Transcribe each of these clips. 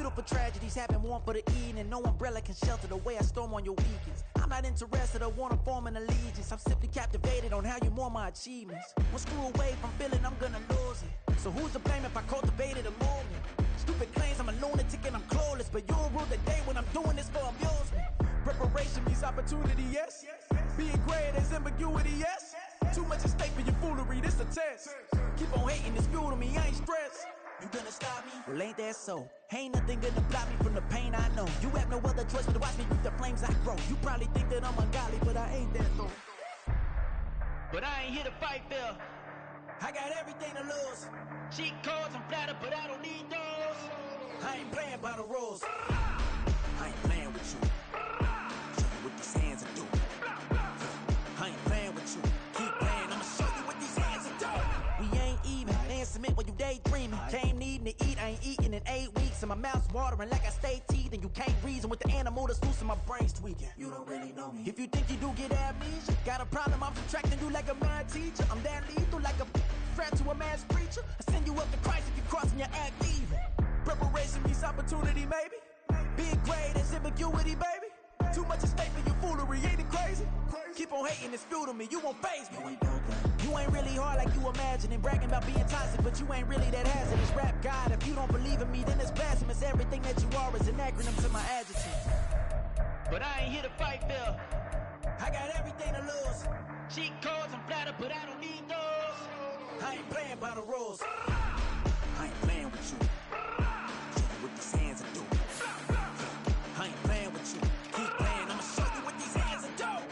Beautiful tragedies happen, one for the evening. No umbrella can shelter the way I storm on your weekends. I'm not interested or wanna form an allegiance. I'm simply captivated on how you more my achievements. One screw away from feeling I'm gonna lose it. So who's to blame if I cultivated a movement? Stupid claims I'm a lunatic and I'm clueless, but you'll rule the day when I'm doing this for amusement. Preparation means opportunity, yes. Being great is ambiguity, yes. Too much at stake for your foolery, this a test. Keep on hating, it's fuel to me, I ain't stressed. You gonna stop me? Well, ain't that so? Ain't nothing gonna block me from the pain I know. You have no other choice but to watch me reap the flames I grow. You probably think that I'm ungodly, but I ain't that though. But I ain't here to fight fair. I got everything to lose. Cheat codes, I'm flattered, but I don't need those. I ain't playing by the rules. I ain't playing with you. Show you what these hands are doing. I ain't playing with you. Keep playing, I'ma show you what these hands are doing. We ain't even. They ain't submit when you daydreaming. Came needing to eat, I ain't eating in 8 weeks. And my mouth's watering like I stay teething. You can't reason with the animal that's loose and my brain's tweaking. You don't really know me. If you think you do get amnesia, got a problem, I'm subtracting you like a mad teacher. I'm that lethal like a threat to a mass preacher. I send you up to Christ if you crossing your act evil. Preparation means opportunity, maybe. Being great is ambiguity, baby. Too much at stake for your foolery, ain't it crazy? Keep on hating, it's fuel to me, you won't faze me. You ain't really hard like you imagine and bragging about being toxic, but you ain't really that hazardous. Rap God, if you don't believe in me, then it's blasphemous. Everything that you are is an acronym to my adjectives. But I ain't here to fight fair. I got everything to lose. Cheat codes, I'm flattered, but I don't need those. I ain't playing by the rules. I ain't playing with you. Show you what these hands are doing. I ain't playing with you. Keep playing, I'ma show you what these hands are doing.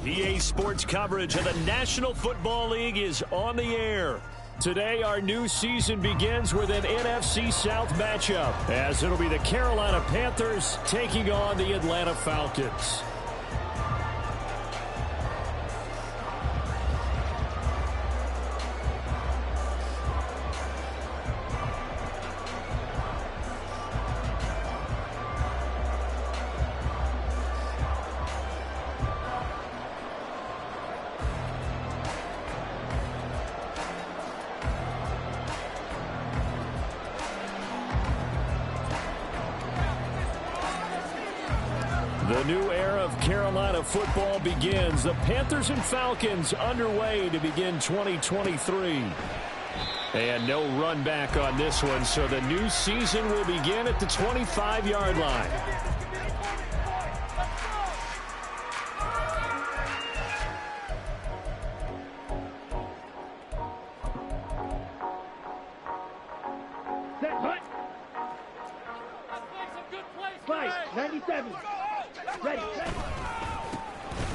EA Sports coverage of the National Football League is on the air. Today, our new season begins with an NFC South matchup, as it'll be the Carolina Panthers taking on the Atlanta Falcons. The new era of Carolina football begins. The Panthers and Falcons underway to begin 2023. And no run back on this one, so the new season will begin at the 25-yard line. Set, hut. Fight, 97. Ready.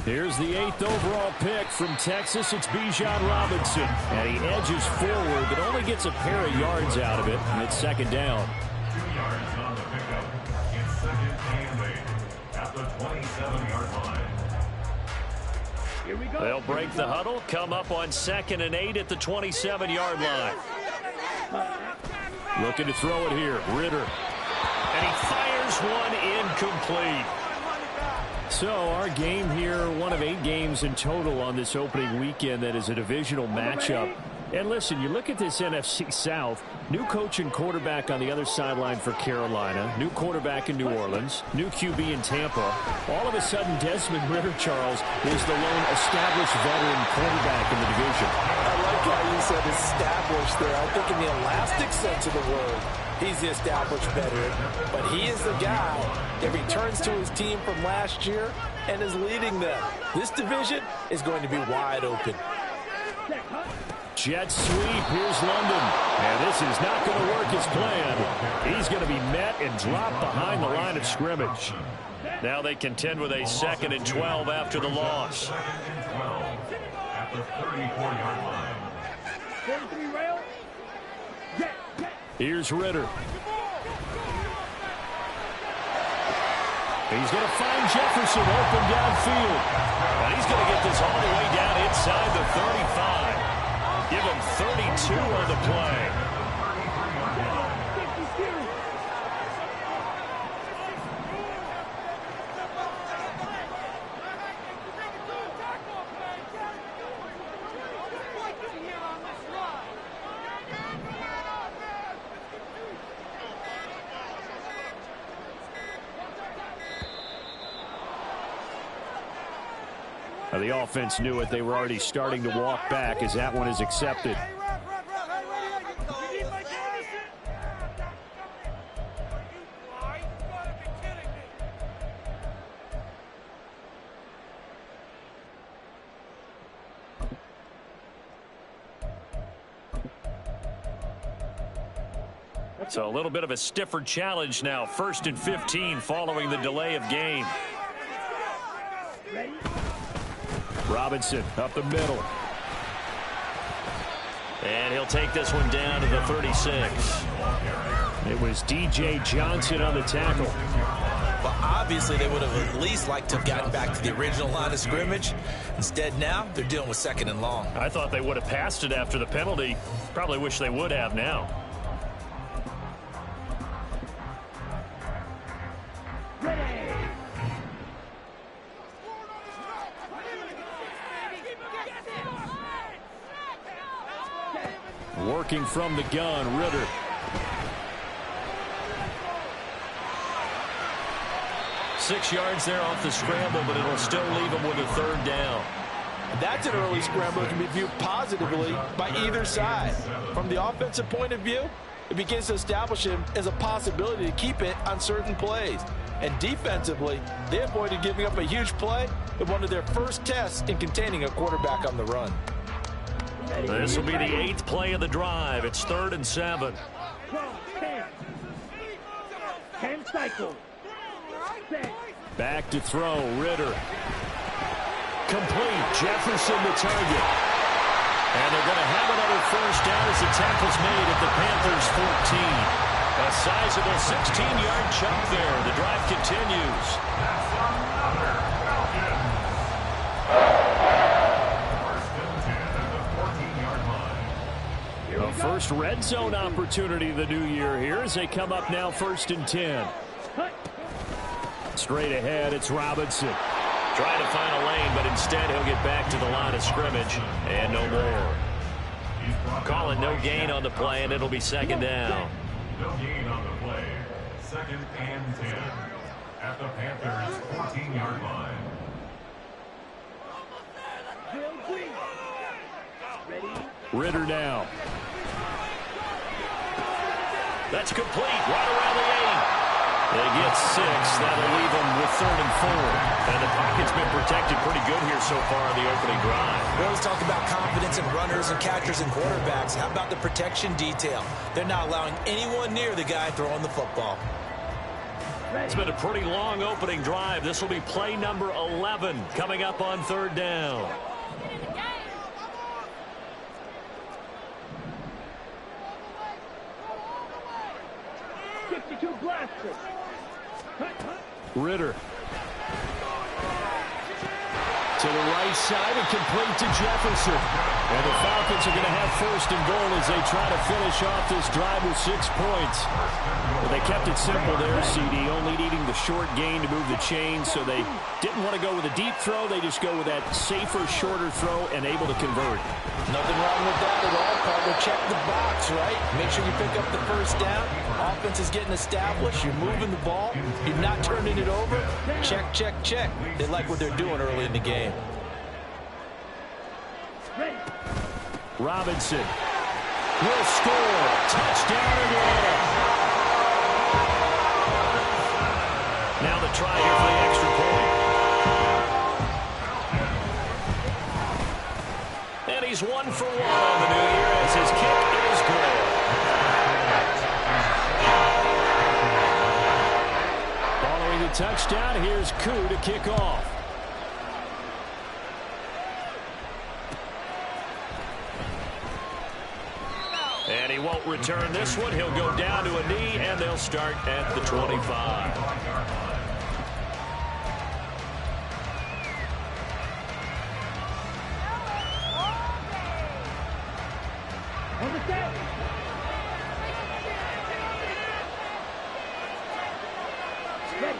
Here's the 8th overall pick from Texas. It's Bijan Robinson. And he edges forward, but only gets a pair of yards out of it. And it's second down. 2 yards on the pickup. It's second and 8 at the 27-yard line. Here we go. They'll break the huddle, come up on 2nd and 8 at the 27-yard line. Looking to throw it here. Ritter. And he fires one complete. So our game here, one of 8 games in total on this opening weekend that is a divisional matchup. And listen, you look at this NFC South, new coach and quarterback on the other sideline for Carolina, new quarterback in New Orleans, new QB in Tampa. All of a sudden, Desmond Ridder, Charles, is the lone established veteran quarterback in the division. I like how you said established there. I think in the elastic sense of the word, he's the established veteran. But he is the guy that returns to his team from last year and is leading them. This division is going to be wide open. Jet sweep. Here's London. And this is not going to work as planned. He's going to be met and dropped behind the line of scrimmage. Now they contend with a 2nd and 12 after the loss. 2nd and 12 at the 34-yard line. 43 rail. Here's Ridder. He's going to find Jefferson open downfield. And he's going to get this all the way down inside the 35. Give him 32 on the play. The offense knew it. They were already starting to walk back as that one is accepted. So a little bit of a stiffer challenge now. 1st and 15 following the delay of game. Robinson up the middle. And he'll take this one down to the 36. It was DJ Johnson on the tackle. But obviously they would have at least liked to have gotten back to the original line of scrimmage. Instead now they're dealing with 2nd and long. I thought they would have passed it after the penalty. Probably wish they would have now. Working from the gun, Ridder. Six yards there off the scramble, but it'll still leave him with a 3rd down. That's an early scramble that can be viewed positively by either side. From the offensive point of view, it begins to establish him as a possibility to keep it on certain plays. And defensively, they avoided giving up a huge play in one of their first tests in containing a quarterback on the run. This will be the 8th play of the drive. It's 3rd and 7. 10 cycles. Back to throw, Ridder. Complete, Jefferson the target. And they're going to have another 1st down as the tackle's made at the Panthers' 14. A sizable 16-yard chunk there. The drive continues. The first red zone opportunity of the new year here as they come up now 1st and 10. Straight ahead, it's Robinson. Trying to find a lane, but instead he'll get back to the line of scrimmage. And no more. Calling no gain on the play, and it'll be 2nd down. No gain on the play. 2nd and 10 at the Panthers' 14-yard line. Ridder now. That's complete. Right around the 8. They get 6. That'll leave them with 3rd and 4. And the pocket's been protected pretty good here so far on the opening drive. We always talk about confidence in runners and catchers and quarterbacks. How about the protection detail? They're not allowing anyone near the guy throwing the football. It's been a pretty long opening drive. This will be play number 11 coming up on 3rd down. Ridder to the the right side and complete to Jefferson. And the Falcons are going to have first and goal as they try to finish off this drive with 6 points. But they kept it simple there, CD, only needing the short gain to move the chains, so they didn't want to go with a deep throw. They just go with that safer, shorter throw and able to convert. Nothing wrong with that at all, partner. Check the box, right? Make sure you pick up the first down. Offense is getting established. You're moving the ball. You're not turning it over. Check, check, check. They like what they're doing early in the game. Robinson will score. Touchdown Atlanta. Now the try here for the extra point. And he's 1 for 1 on the new year as his kick is good. Following the touchdown, here's Koo to kick off. And he won't return this one. He'll go down to a knee, and they'll start at the 25. On the set. Ready.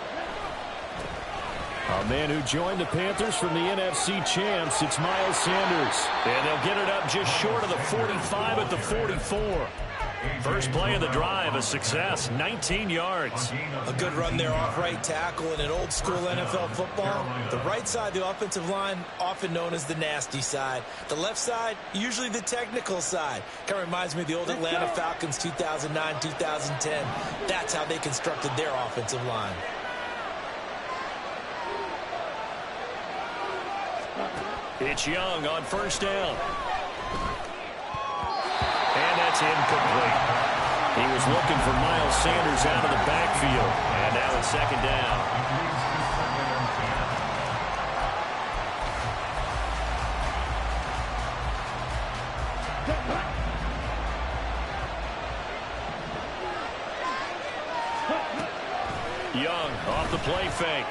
A man who joined the Panthers from the NFC champs, it's Miles Sanders. And they'll get it up just short of the 45 at the 44. First play of the drive, a success, 19 yards. A good run there off right tackle in an old school NFL football. The right side of the offensive line, often known as the nasty side. The left side, usually the technical side. Kind of reminds me of the old Atlanta Falcons 2009, 2010. That's how they constructed their offensive line. It's Young on first down. And that's incomplete. He was looking for Miles Sanders out of the backfield. And now it's second down. Young off the play fake.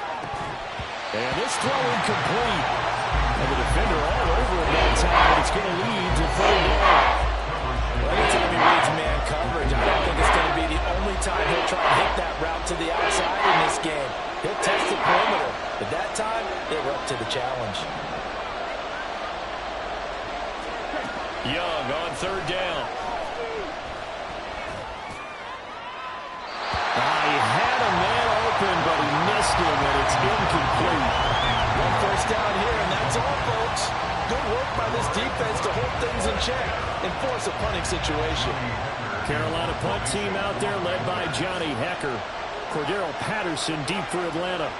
And this throw incomplete. And the defender all over him that time. It's going to lead to third down. Well, anytime he reads man coverage, I don't think it's going to be the only time he'll try to hit that route to the outside in this game. He'll test the perimeter. But that time, they were up to the challenge. Young on third down. He had a man open, but he missed him, and it's incomplete. One first down here, and that's all, folks. Good work by this defense to hold things in check and force a punting situation. Carolina punt team out there led by Johnny Hecker. Cordero Patterson deep for Atlanta.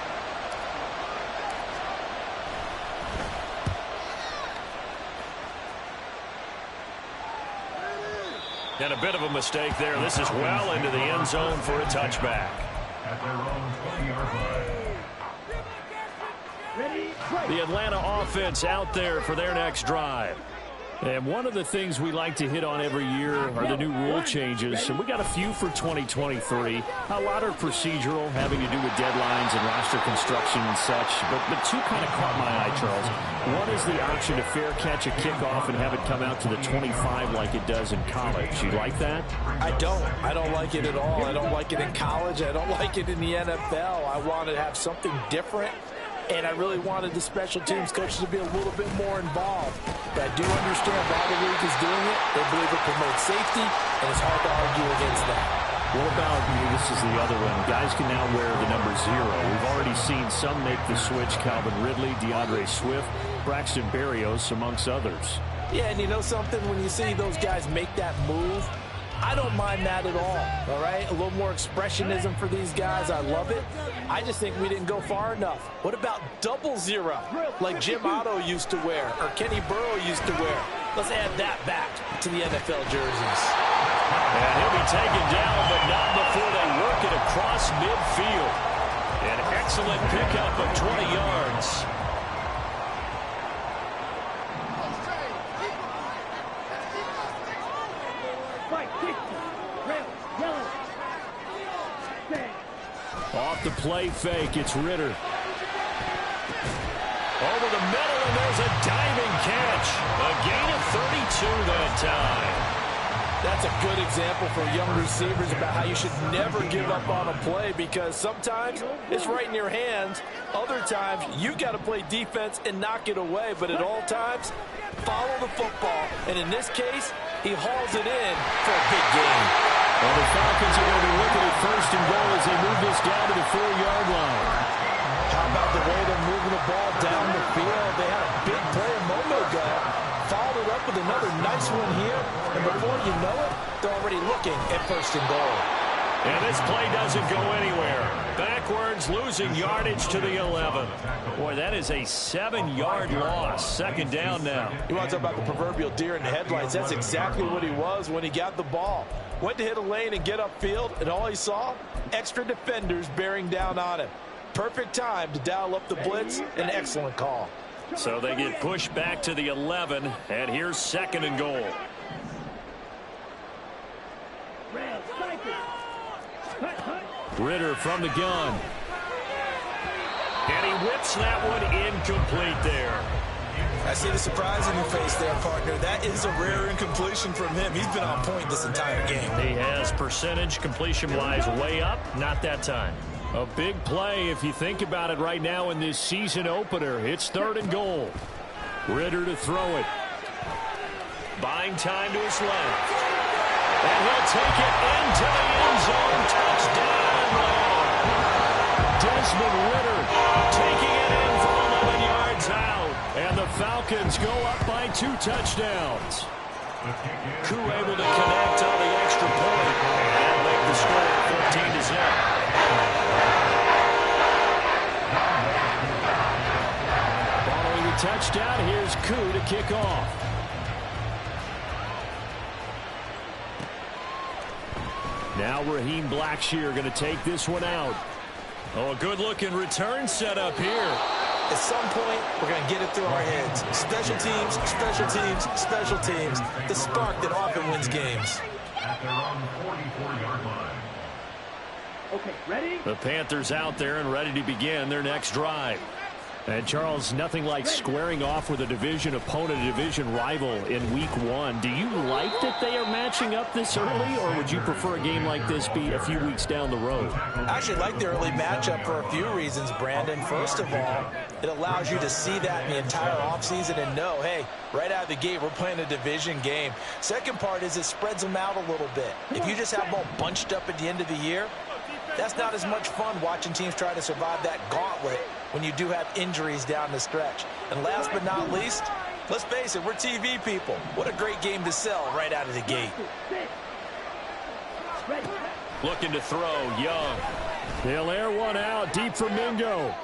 And a bit of a mistake there. This is well into the end zone for a touchback. At their own 20-yard line. The Atlanta offense out there for their next drive. And one of the things we like to hit on every year are the new rule changes. And we got a few for 2023. A lot are procedural, having to do with deadlines and roster construction and such. But two kind of caught my eye, Charles. One is the option to fair catch a kickoff and have it come out to the 25 like it does in college. You like that? I don't. I don't like it at all. I don't like it in college. I don't like it in the NFL. I want to have something different. And I really wanted the special teams coaches to be a little bit more involved. But I do understand why the league is doing it. They believe it promotes safety, and it's hard to argue against that. What about, this is the other one, guys can now wear the number 0. We've already seen some make the switch, Calvin Ridley, DeAndre Swift, Braxton Berrios, amongst others. Yeah, and you know something? When you see those guys make that move, I don't mind that at all right? A little more expressionism for these guys. I love it. I just think we didn't go far enough. What about 00, like Jim Otto used to wear or Kenny Burrow used to wear? Let's add that back to the NFL jerseys. And he'll be taken down, but not before they work it across midfield. An excellent pickup of 20 yards. Off the play fake, it's Ritter. Over the middle, and there's a diving catch. A gain of 32 that time. That's a good example for young receivers about how you should never give up on a play, because sometimes it's right in your hands. Other times, you got to play defense and knock it away. But at all times, follow the football. And in this case, he hauls it in for a big gain. Well, the Falcons are going to be looking at first and goal as they move this down to the 4-yard line. How about the way they're moving the ball down the field? They had a big play a moment ago. Followed it up with another nice one here. And before you know it, they're already looking at first and goal. And this play doesn't go anywhere. Backwards, losing yardage to the 11. Boy, that is a 7-yard loss. Second down now. You want to talk about the proverbial deer in the headlights? That's exactly what he was when he got the ball. Went to hit a lane and get upfield, and all he saw, extra defenders bearing down on him. Perfect time to dial up the blitz. An excellent call. So they get pushed back to the 11, and here's second and goal. Ritter from the gun. And he whips that one incomplete there. I see the surprise in your face there, partner. That is a rare incompletion from him. He's been on point this entire game. He has percentage completion-wise way up. Not that time. A big play if you think about it right now in this season opener. It's third and goal. Ritter to throw it. Buying time to his left. And he'll take it into the end zone. Touchdown. Desmond Ritter taking it in from 11 yards out. And the Falcons go up by 2 touchdowns. Koo able to connect on the extra point. And make the score 14-0. Following the touchdown, here's Koo to kick off. Now Raheem Blackshear going to take this one out. Oh, a good-looking return set up here. At some point, we're going to get it through our heads. Special teams, special teams, special teams. The spark that often wins games. At their own 44-yard line. Okay, ready? The Panthers out there and ready to begin their next drive. And, Charles, nothing like squaring off with a division opponent, a division rival in Week 1. Do you like that they are matching up this early, or would you prefer a game like this be a few weeks down the road? I actually like the early matchup for a few reasons, Brandon. First of all, it allows you to see that in the entire offseason and know, hey, right out of the gate, we're playing a division game. Second part is it spreads them out a little bit. If you just have them all bunched up at the end of the year, that's not as much fun watching teams try to survive that gauntlet when you do have injuries down the stretch. And last but not least, let's face it, we're TV people. What a great game to sell right out of the gate. Looking to throw, Young. They'll air one out deep for Mingo.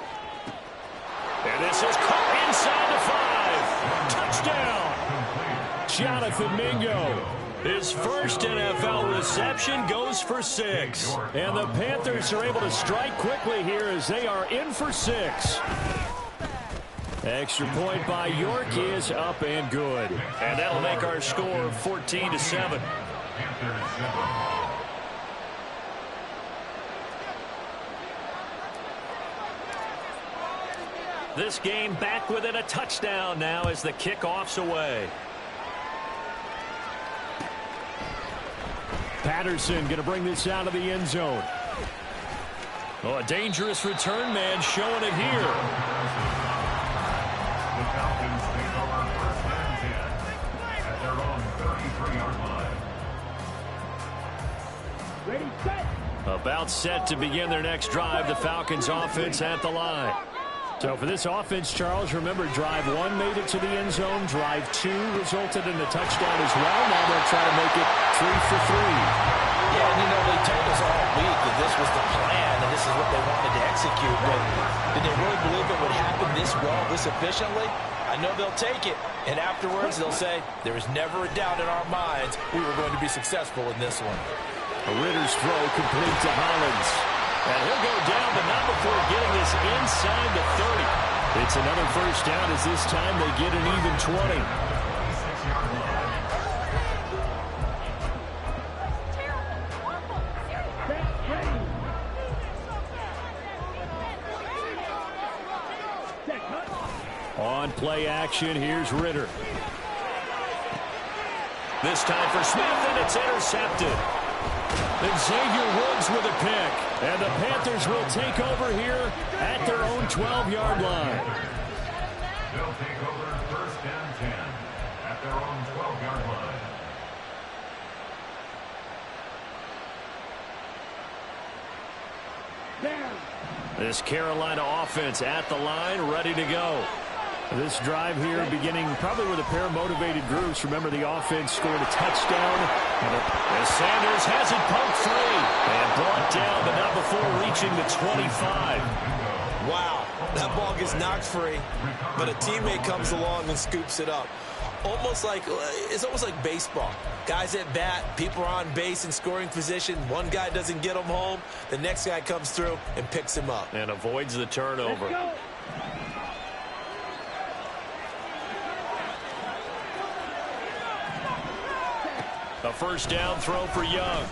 And this is caught inside the 5. Touchdown. Jonathan Mingo. His first NFL reception goes for 6. And the Panthers are able to strike quickly here as they are in for 6. Extra point by York is up and good. And that'll make our score 14-7. This game back within a touchdown now as the kickoff's away. Patterson going to bring this out of the end zone. Oh, a dangerous return man showing it here. The Falcons take over first and 10 at their own 33-yard line. Ready, set. About set to begin their next drive. The Falcons offense at the line. So for this offense, Charles, remember drive 1 made it to the end zone. Drive 2 resulted in a touchdown as well. Now they'll try to make it 3 for 3. Yeah, and you know, they told us all week that this was the plan and this is what they wanted to execute. But did they really believe it would happen this well, this efficiently? I know they'll take it. And afterwards, they'll say, there was never a doubt in our minds we were going to be successful in this one. A Ritter's throw complete to Hollins. And he'll go down, but not before getting this inside the 30. It's another first down as this time they get an even 20. On play action, here's Ritter. This time for Smith, and it's intercepted. And Xavier Woods with a pick. And the Panthers will take over here at their own 12-yard line. They'll take over first and 10 at their own 12-yard line. This Carolina offense at the line, ready to go. This drive here beginning probably with a pair of motivated groups. Remember, the offense scored a touchdown. As Sanders has it poked free and brought down, but not before reaching the 25. Wow, that ball gets knocked free, but a teammate comes along and scoops it up. It's almost like baseball. Guys at bat, people are on base in scoring position. One guy doesn't get him home. The next guy comes through and picks him up. And avoids the turnover. A first down throw for Young.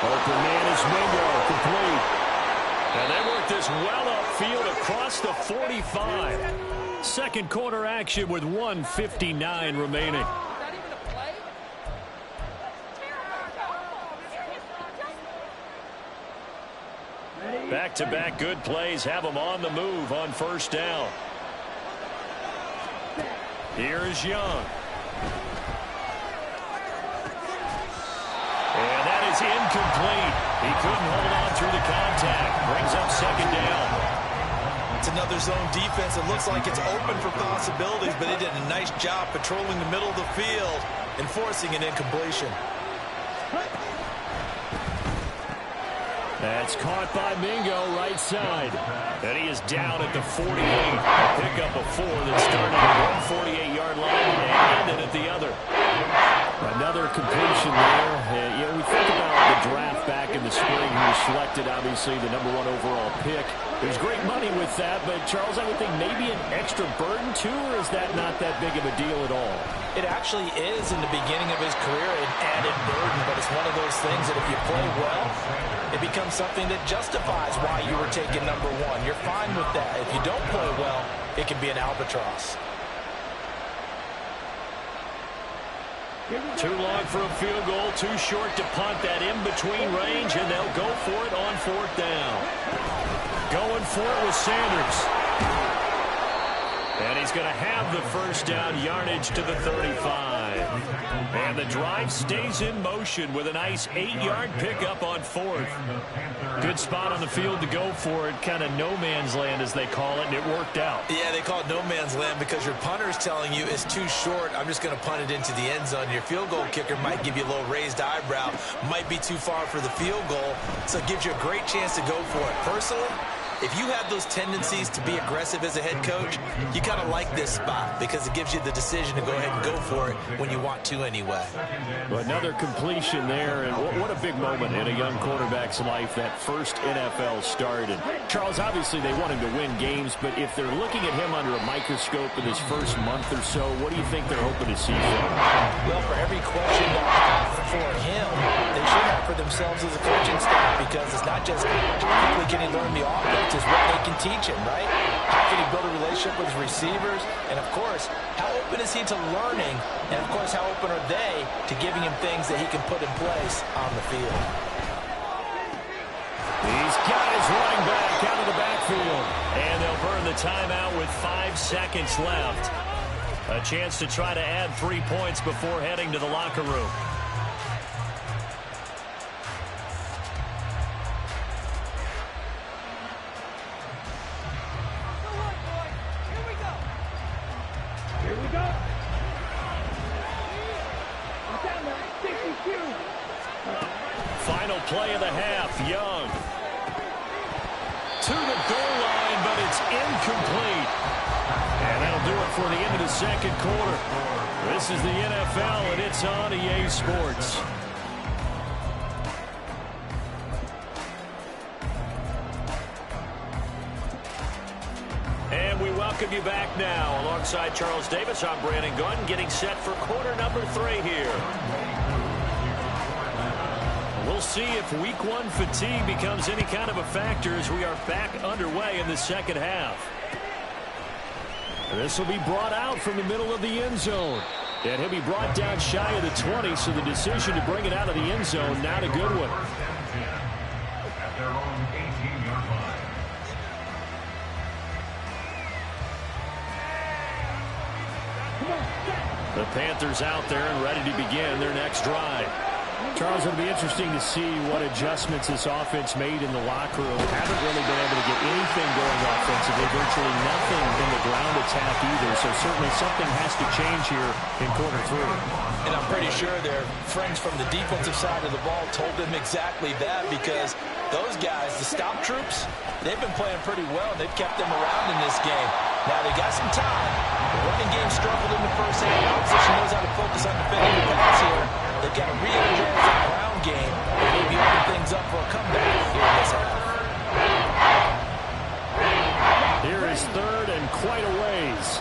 Open man is Mingo, complete. And they work this well upfield across the 45. Second quarter action with 1:59 remaining. Back-to-back good plays have them on the move on first down. Here is Young. And that is incomplete. He couldn't hold on through the contact. Brings up second down. It's another zone defense. It looks like it's open for possibilities, but they did a nice job patrolling the middle of the field and forcing an incompletion. That's caught by Mingo, right side. And he is down at the 48. Pick up a 4 that started at 148-yard line and ended at the other. Another completion there. We think about the draft back in the spring. He was selected, obviously, the #1 overall pick. There's great money with that, but, Charles, I would think maybe an extra burden, too, or is that not that big of a deal at all? It actually is in the beginning of his career an added burden, but it's one of those things that if you play well, it becomes something that justifies why you were taken #1. You're fine with that. If you don't play well, it can be an albatross. Too long for a field goal, too short to punt. That in-between range, and they'll go for it on fourth down. Going for it with Sanders. And he's going to have the first down, yardage to the 35. And the drive stays in motion with a nice 8-yard pickup on fourth. Good spot on the field to go for it. Kind of no man's land, as they call it, and it worked out. Yeah, they call it no man's land because your punter's telling you it's too short. I'm just going to punt it into the end zone. Your field goal kicker might give you a little raised eyebrow. Might be too far for the field goal, so it gives you a great chance to go for it. Personally, if you have those tendencies to be aggressive as a head coach, you kind of like this spot because it gives you the decision to go ahead and go for it when you want to anyway. Well, another completion there, and what a big moment in a young quarterback's life, that first NFL start. And Charles, obviously they want him to win games, but if they're looking at him under a microscope in his first month or so, what do you think they're hoping to see from him? Well, for every question for him, they should have for themselves as a coaching staff, because it's not just how quickly can he learn the offense, it's what they can teach him, right? How can he build a relationship with his receivers? And, of course, how open is he to learning? And, of course, how open are they to giving him things that he can put in place on the field? He's got his running back out of the backfield. And they'll burn the timeout with 5 seconds left. A chance to try to add 3 points before heading to the locker room. Final play of the half, Young. To the goal line, but it's incomplete. And that'll do it for the end of the second quarter. This is the NFL, and it's on EA Sports. And we welcome you back now. Alongside Charles Davis, I'm Brandon Gunn, getting set for quarter number 3 here. A We'll see if week one fatigue becomes any kind of a factor as we are back underway in the second half. This will be brought out from the middle of the end zone. And he'll be brought down shy of the 20, so the decision to bring it out of the end zone, not a good one. At their own 18-yard line. The Panthers out there and ready to begin their next drive. Charles, it'll be interesting to see what adjustments this offense made in the locker room. Haven't really been able to get anything going offensively, virtually nothing in the ground attack either, so certainly something has to change here in quarter three. And I'm pretty sure their friends from the defensive side of the ball told them exactly that, because those guys, the stop troops, they've been playing pretty well, and they've kept them around in this game. Now, they got some time. The running game struggled in the first half. The opposition knows how to focus on defending the pass here. They've got to re-energize that ground game and maybe open things up for a comeback here in this half. Here is third and quite a ways.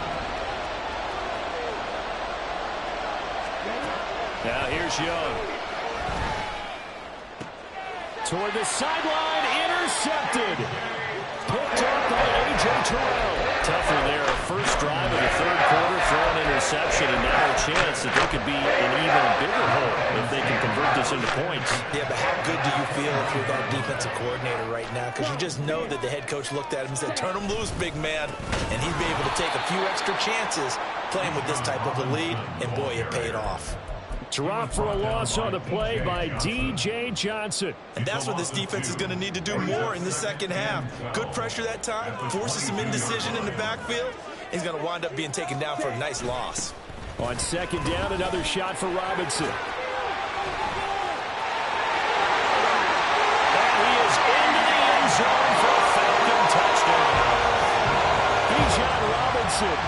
Now here's Young. Toward the sideline, intercepted. Picked up by A.J. Terrell. Tough one there. First drive of the third quarter, throw an interception, and now a chance that they could be in even a bigger hole if they can convert this into points. Yeah, but how good do you feel if you're that defensive coordinator right now? Because you just know that the head coach looked at him and said, turn him loose, big man. And he'd be able to take a few extra chances playing with this type of a lead, and boy, it paid off. Drop for a loss on the play by D.J. Johnson. And that's what this defense is going to need to do more in the second half. Good pressure that time, forces some indecision in the backfield. He's going to wind up being taken down for a nice loss. On second down, another shot for Robinson. And he is into the end zone for a Falcon touchdown. Bijan Robinson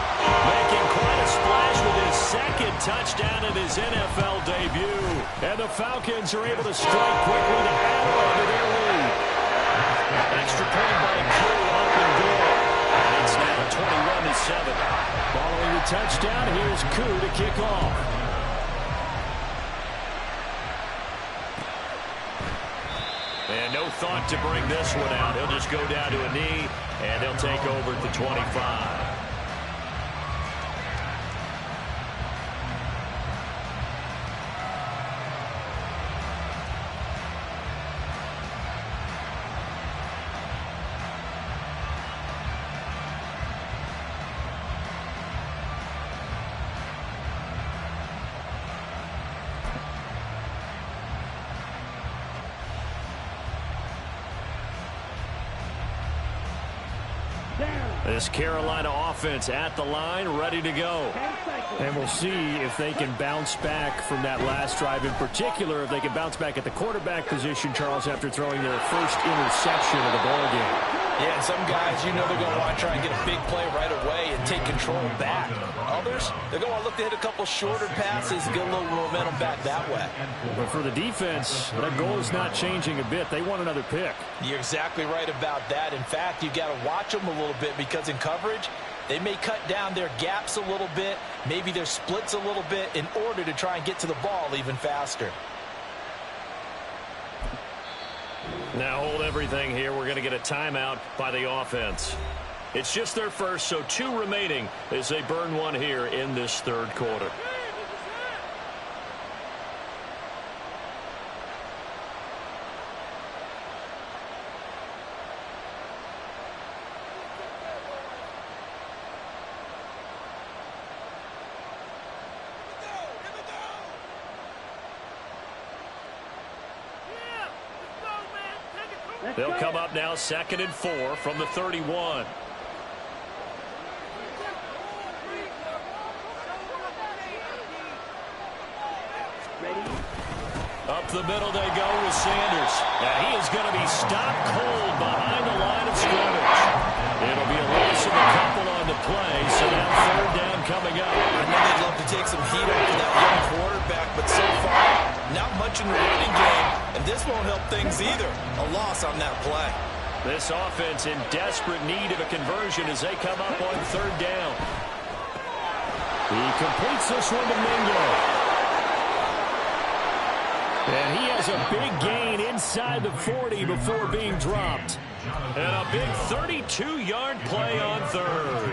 making quite a splash with his second touchdown in his NFL debut. And the Falcons are able to strike quickly to add on to their lead. Extra point by Crew up and good. And it's now 21-7. Following the touchdown, here's Koo to kick off. And no thought to bring this one out. He'll just go down to a knee, and he'll take over at the 25. This Carolina offense at the line, ready to go. And we'll see if they can bounce back from that last drive. In particular, if they can bounce back at the quarterback position, Charles, after throwing their first interception of the ballgame. Yeah, and some guys, you know they're going to want to try and get a big play right away and take control back. Others, they're going to look to hit a couple shorter passes and get a little momentum back that way. But for the defense, that goal is not changing a bit. They want another pick. You're exactly right about that. In fact, you've got to watch them a little bit, because in coverage, they may cut down their gaps a little bit, maybe their splits a little bit, in order to try and get to the ball even faster. Now hold everything here. We're going to get a timeout by the offense. It's just their first, so 2 remaining as they burn one here in this third quarter. They'll come up now 2nd and 4 from the 31. Up the middle they go with Sanders. And he is going to be stopped cold behind the line of scrimmage. It'll be a loss of a couple on the play, so now 3rd down coming up. I know they'd love to take some heat off of that young quarterback, but so far, not much in the running game, and this won't help things either. A loss on that play. This offense in desperate need of a conversion as they come up on 3rd down. He completes this one to Mingo. And he has a big gain inside the 40 before being dropped. And a big 32-yard play on third.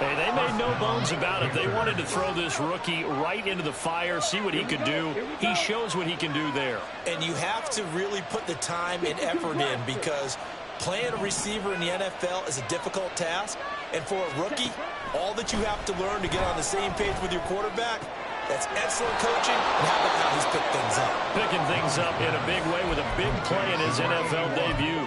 Hey, they made no bones about it. They wanted to throw this rookie right into the fire, see what he could do. He shows what he can do there. And you have to really put the time and effort in, because playing a receiver in the NFL is a difficult task. And for a rookie, all that you have to learn to get on the same page with your quarterback, that's excellent coaching. And how about how he's picked things up? Picking things up in a big way with a big play in his NFL debut.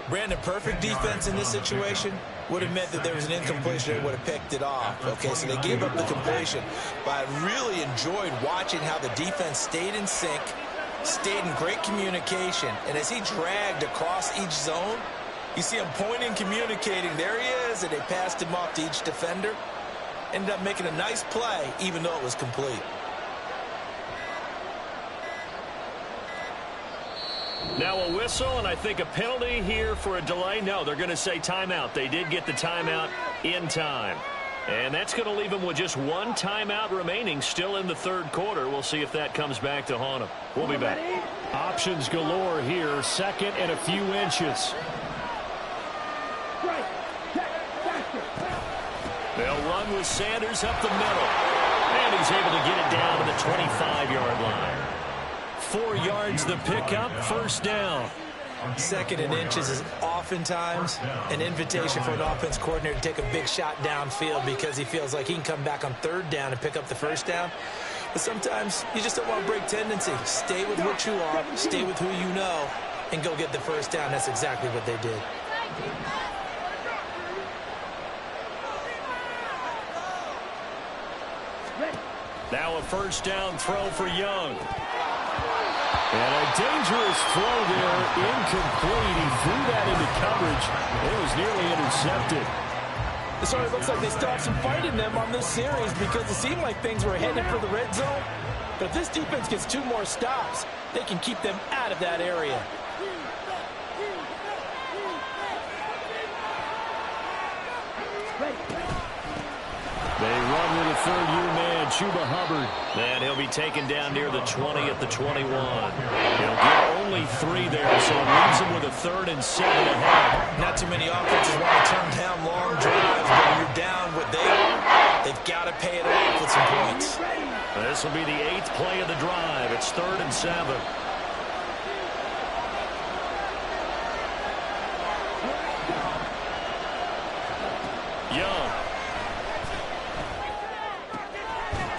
Brandon, perfect defense in this situation would have meant that there was an incompletion. They would have picked it off. Okay, so they gave up the completion. But I really enjoyed watching how the defense stayed in sync, stayed in great communication. And as he dragged across each zone, you see him pointing, communicating. There he is, and they passed him off to each defender. Ended up making a nice play, even though it was complete. Now a whistle, and I think a penalty here for a delay. No, they're going to say timeout. They did get the timeout in time. And that's going to leave them with just one timeout remaining still in the third quarter. We'll see if that comes back to haunt them. We'll be back. Options galore here. Second and a few inches. They'll run with Sanders up the middle. And he's able to get it down to the 25-yard line. 4 yards the pickup, first down. Second and inches is oftentimes an invitation for an offense coordinator to take a big shot downfield because he feels like he can come back on third down and pick up the first down. But sometimes you just don't want to break tendency. Stay with what you are, stay with who you know, and go get the first down. That's exactly what they did. Now a first down throw for Young. And a dangerous throw there, incomplete. He threw that into coverage. It was nearly intercepted. So it looks like they still have some fight in them on this series because it seemed like things were headed for the red zone. But if this defense gets 2 more stops, they can keep them out of that area. They run with a third-year man, Chuba Hubbard. And he'll be taken down near the 20 at the 21. He'll get only 3 there, so it leaves him with a 3rd and 7 ahead. Not too many offenses want to turn down long drives, but when you're down what they are, they've got to pay it off with some points. This will be the 8th play of the drive. It's 3rd and 7. Young.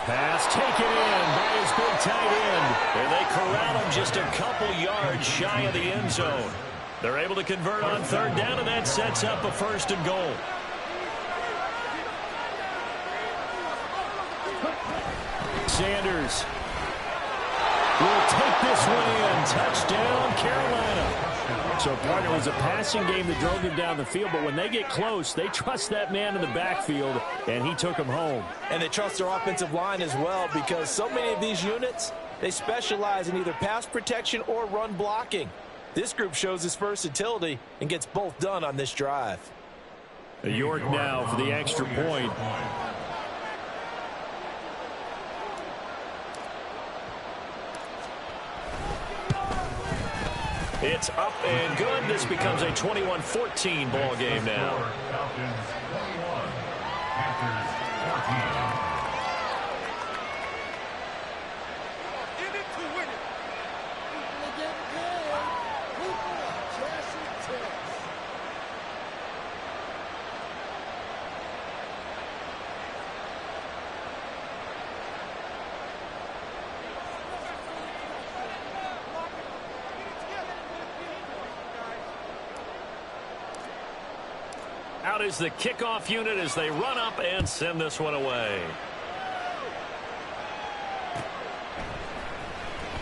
Pass taken in by his big tight end. And they corral him just a couple yards shy of the end zone. They're able to convert on 3rd down, and that sets up a 1st and goal. Sanders will take this one in. Touchdown, Carolina. So, partner, it was a passing game that drove him down the field, but when they get close, they trust that man in the backfield, and he took him home. And they trust their offensive line as well because so many of these units, they specialize in either pass protection or run blocking. This group shows its versatility and gets both done on this drive. York now for the extra point. It's up and good. This becomes a 21-14 ball game now. Falcons 21, Panthers 14. Out is the kickoff unit as they run up and send this one away.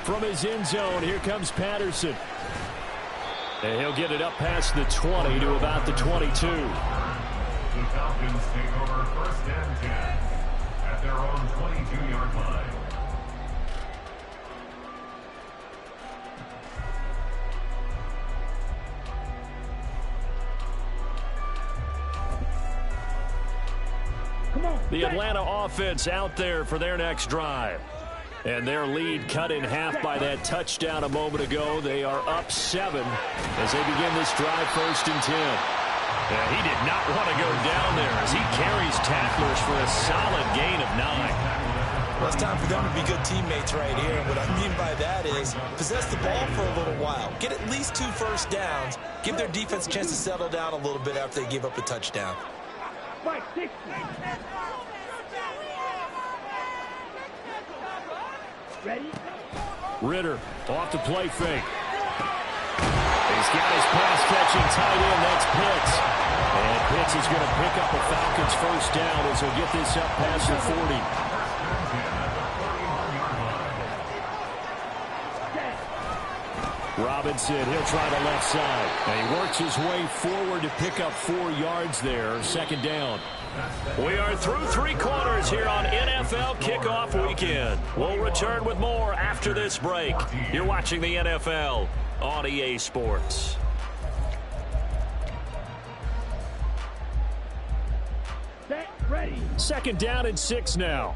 From his end zone, here comes Patterson. And he'll get it up past the 20 to about the 22. The Falcons take over 1st and 10 at their own 22-yard line. The Atlanta offense out there for their next drive. And their lead cut in half by that touchdown a moment ago. They are up 7 as they begin this drive, 1st and 10. Yeah, he did not want to go down there as he carries tacklers for a solid gain of 9. Well, it's time for them to be good teammates right here. And what I mean by that is possess the ball for a little while. Get at least 2 first downs. Give their defense a chance to settle down a little bit after they give up a touchdown. Mike, 60. Ready? Ritter off the play fake. He's got his pass-catching tight end. That's Pitts. And Pitts is going to pick up a Falcons first down as he'll get this up past the 40. Robinson, he'll try the left side. And he works his way forward to pick up 4 yards there. 2nd down. We are through 3 quarters here on NFL Kickoff Weekend. We'll return with more after this break. You're watching the NFL on EA Sports. Set, ready. 2nd down and 6 now.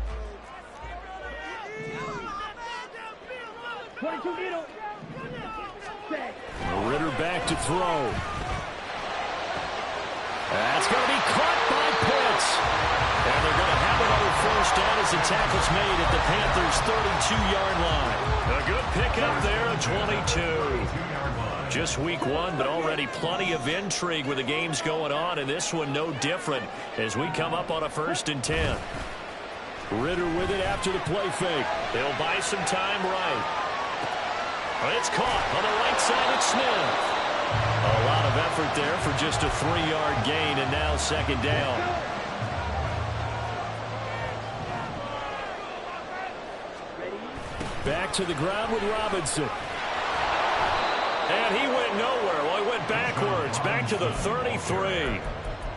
22 middle. Set. Ritter back to throw. That's going to be caught by Pitts. And they're going to have another first down as the tackle's made at the Panthers' 32-yard line. A good pickup there at 22. Just week 1, but already plenty of intrigue with the games going on, and this one no different as we come up on a 1st and 10. Ritter with it after the play fake. They'll buy some time right. It's caught on the right side of Smith. A lot of effort there for just a 3-yard gain, and now 2nd down. Back to the ground with Robinson. And he went nowhere. Well, he went backwards, back to the 33.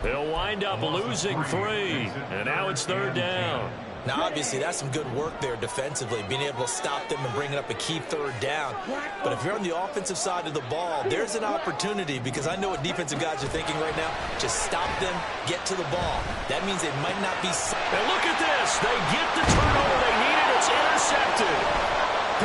They'll wind up losing 3, and now it's 3rd down. Now, obviously, that's some good work there defensively, being able to stop them and bringing up a key 3rd down. But if you're on the offensive side of the ball, there's an opportunity, because I know what defensive guys are thinking right now. Just stop them, get to the ball. That means they might not be... And look at this. They get the turnover they needed. It's intercepted.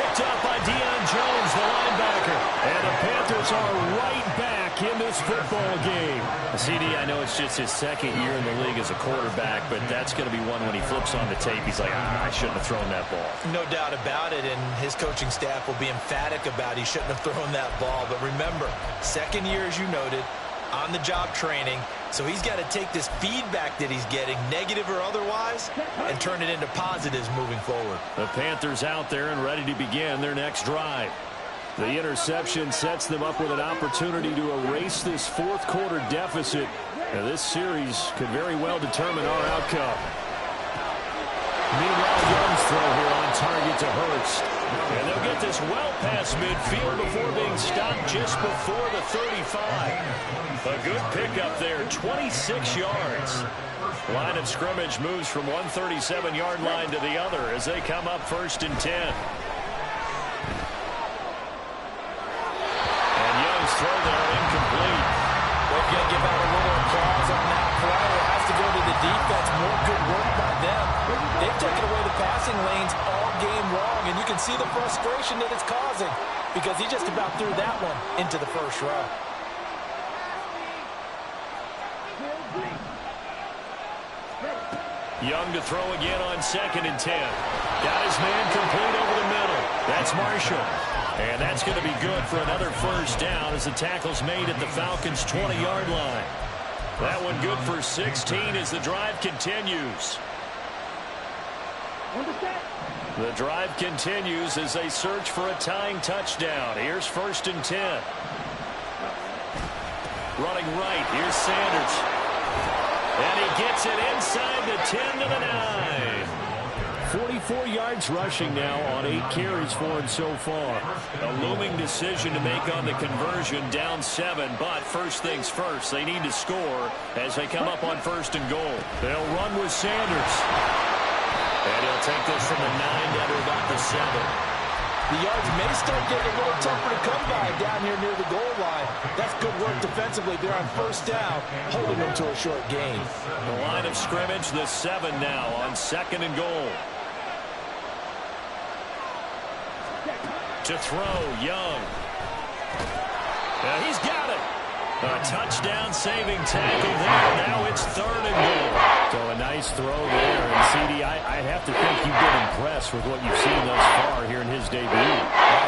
Picked up by Deion Jones, the linebacker. And the Panthers are right back in this football game. CD, I know it's just his 2nd year in the league as a quarterback, but that's going to be one when he flips on the tape, he's like, I shouldn't have thrown that ball. No doubt about it, and his coaching staff will be emphatic about he shouldn't have thrown that ball. But remember, 2nd year, as you noted, on-the-job training, so he's got to take this feedback that he's getting, negative or otherwise, and turn it into positives moving forward. The Panthers out there and ready to begin their next drive. The interception sets them up with an opportunity to erase this 4th quarter deficit. And this series could very well determine our outcome. Meanwhile, Young's throw here on target to Hurst. And they'll get this well past midfield before being stopped just before the 35. A good pickup there, 26 yards. Line of scrimmage moves from one 37-yard line to the other as they come up 1st and 10. And Young's throw there incomplete. We're going to give out a little applause on that play. It has to go to the defense. More good work by them. They've taken away the passing lanes all game long, and you can see the frustration that it's causing because he just about threw that one into the 1st row. Young to throw again on 2nd and 10. Got his man complete over the middle. That's Marshall. And that's going to be good for another first down as the tackle's made at the Falcons' 20-yard line. That one good for 16 as the drive continues. The drive continues as they search for a tying touchdown. Here's 1st and 10. Running right, here's Sanders. And he gets it inside the 10 to the 9. 44 yards rushing now on 8 carries for him so far. A looming decision to make on the conversion, down 7. But first things first, they need to score as they come up on 1st and goal. They'll run with Sanders. And he'll take this from the 9 down to about the 7. The yards may start getting a little tougher to come by down here near the goal line. That's good work defensively. They're on 1st down, holding them to a short gain. The line of scrimmage, the 7 now on 2nd and goal. To throw, Young. He's got it. A touchdown saving tackle there. Now it's 3rd and goal. So a nice throw there. And, CD, I have to think you've been impressed with what you've seen thus far here in his debut.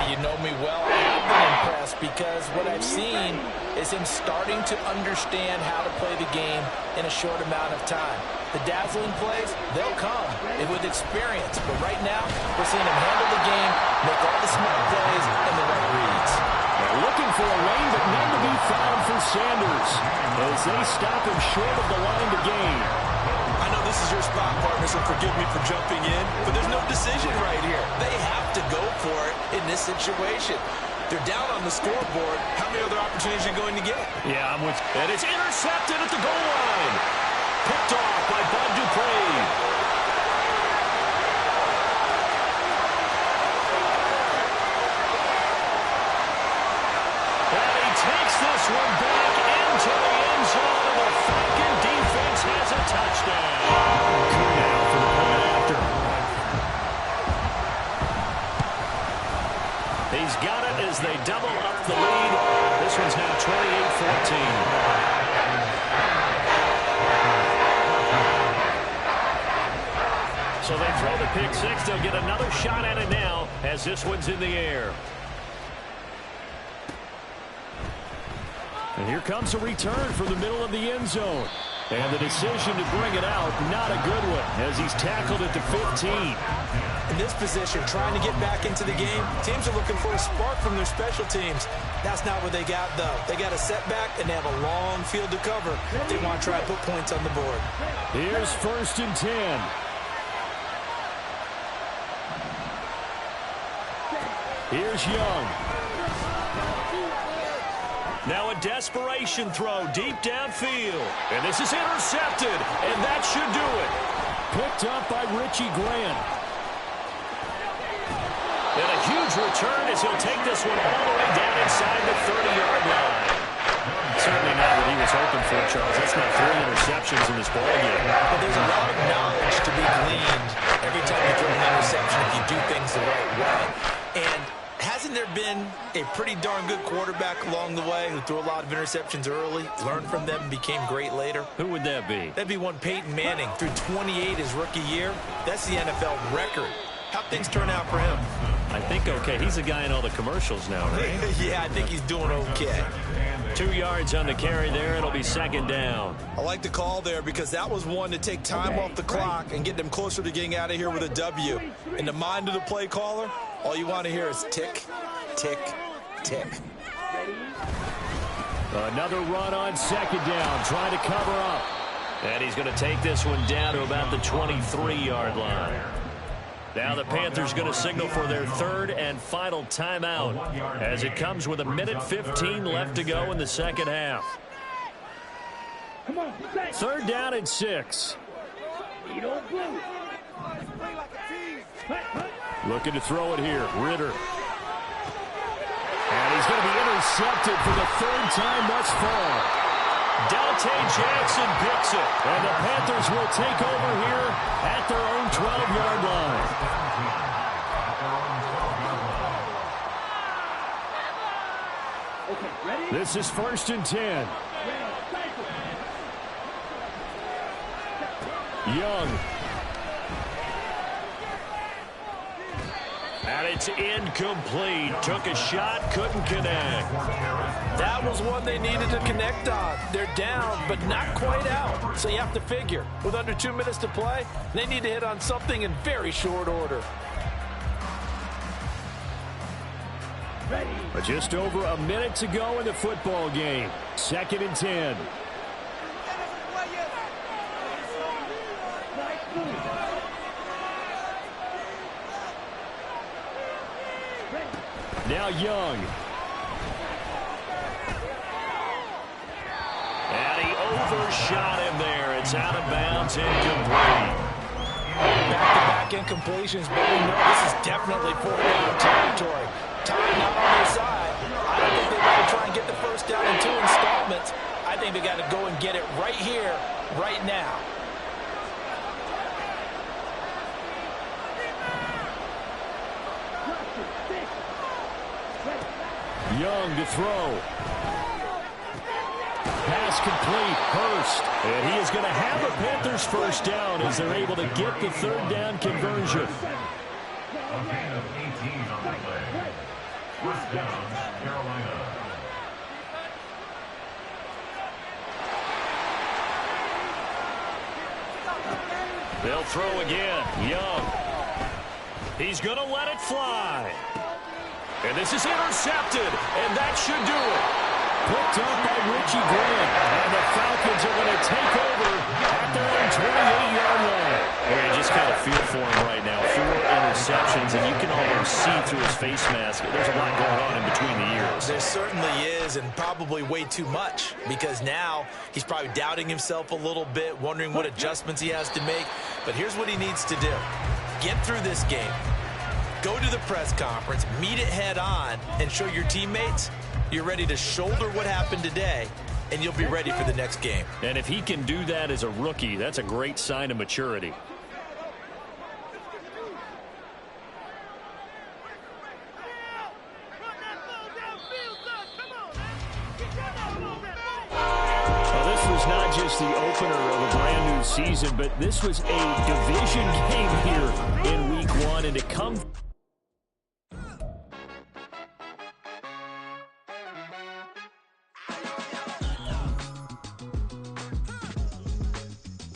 You know me well. I have been impressed because what I've seen is him starting to understand how to play the game in a short amount of time. The dazzling plays, they'll come with experience. But right now, we're seeing him handle the game, make all the smart plays, and the right reads. Looking for a lane, but none to be found for Sanders as they stop him short of the line to gain. I know this is your spot, partner, so forgive me for jumping in, but there's no decision right here. They have to go for it in this situation. They're down on the scoreboard. How many other opportunities are you going to get? Yeah, I'm with you. And it's intercepted at the goal line. Picked off by Bud Dupree. Takes this one back into the end zone, and the Falcon defense has a touchdown. Now for the point after. He's got it as they double up the lead. This one's now 28-14. So they throw the pick six. They'll get another shot at it now as this one's in the air. And here comes a return from the middle of the end zone. And the decision to bring it out, not a good one, as he's tackled at the 15. In this position, trying to get back into the game, teams are looking for a spark from their special teams. That's not what they got, though. They got a setback, and they have a long field to cover if they want to try to put points on the board. Here's 1st and 10. Here's Young. Now a desperation throw deep downfield. And this is intercepted, and that should do it. Picked up by Richie Grant. And a huge return as he'll take this one all the way down inside the 30-yard line. Certainly not what he was hoping for, Charles. That's not 3 interceptions in this ballgame. But there's a lot of knowledge to be gleaned every time you throw an interception if you do things the right way. And hasn't there been a pretty darn good quarterback along the way who threw a lot of interceptions early, learned from them, and became great later? Who would that be? That'd be one Peyton Manning. Threw 28 his rookie year. That's the NFL record. How'd things turn out for him? I think okay. He's a guy in all the commercials now, right? Yeah, I think he's doing okay. 2 yards on the carry there. It'll be 2nd down. I like the call there because that was one to take time off the clock and get them closer to getting out of here with a W. In the mind of the play caller, all you want to hear is tick, tick, tick. Another run on 2nd down, trying to cover up. And he's going to take this one down to about the 23-yard line. Now the Panthers going to signal for their 3rd and final timeout as it comes with 1:15 left to go in the second half. 3rd down and 6. Looking to throw it here. Ritter. And he's going to be intercepted for the 3rd time thus far. Dante Jackson picks it. And the Panthers will take over here at their own 12-yard line. This is 1st and 10. Young. And it's incomplete. Took a shot, couldn't connect. That was one they needed to connect on. They're down, but not quite out. So you have to figure, with under 2 minutes to play, they need to hit on something in very short order. But just over a minute to go in the football game. 2nd and 10. Now Young. And he overshot him there. It's out of bounds, incomplete. Back-to-back incompletions, but we know this is definitely 4th down territory. Time not on their side. I don't think they got to try and get the 1st down in 2 installments. I think they got to go and get it right here, right now. Young to throw. Pass complete, Hurst. And he is going to have the Panthers first down as they're able to get the third down conversion. A gain of 18 on the play. First down, Carolina. They'll throw again. Young. He's going to let it fly. And this is intercepted, and that should do it. Picked up by Richie Grant. And the Falcons are going to take over at their own 28-yard line. Well, you just kind of feel for him right now. 4 interceptions, and you can almost see through his face mask. There's a lot going on in between the ears. There certainly is, and probably way too much, because now he's probably doubting himself a little bit, wondering what adjustments he has to make. But here's what he needs to do. Get through this game. Go to the press conference, meet it head on, and show your teammates you're ready to shoulder what happened today, and you'll be ready for the next game. And if he can do that as a rookie, that's a great sign of maturity. Well, this was not just the opener of a brand new season, but this was a division game here in week 1, and to come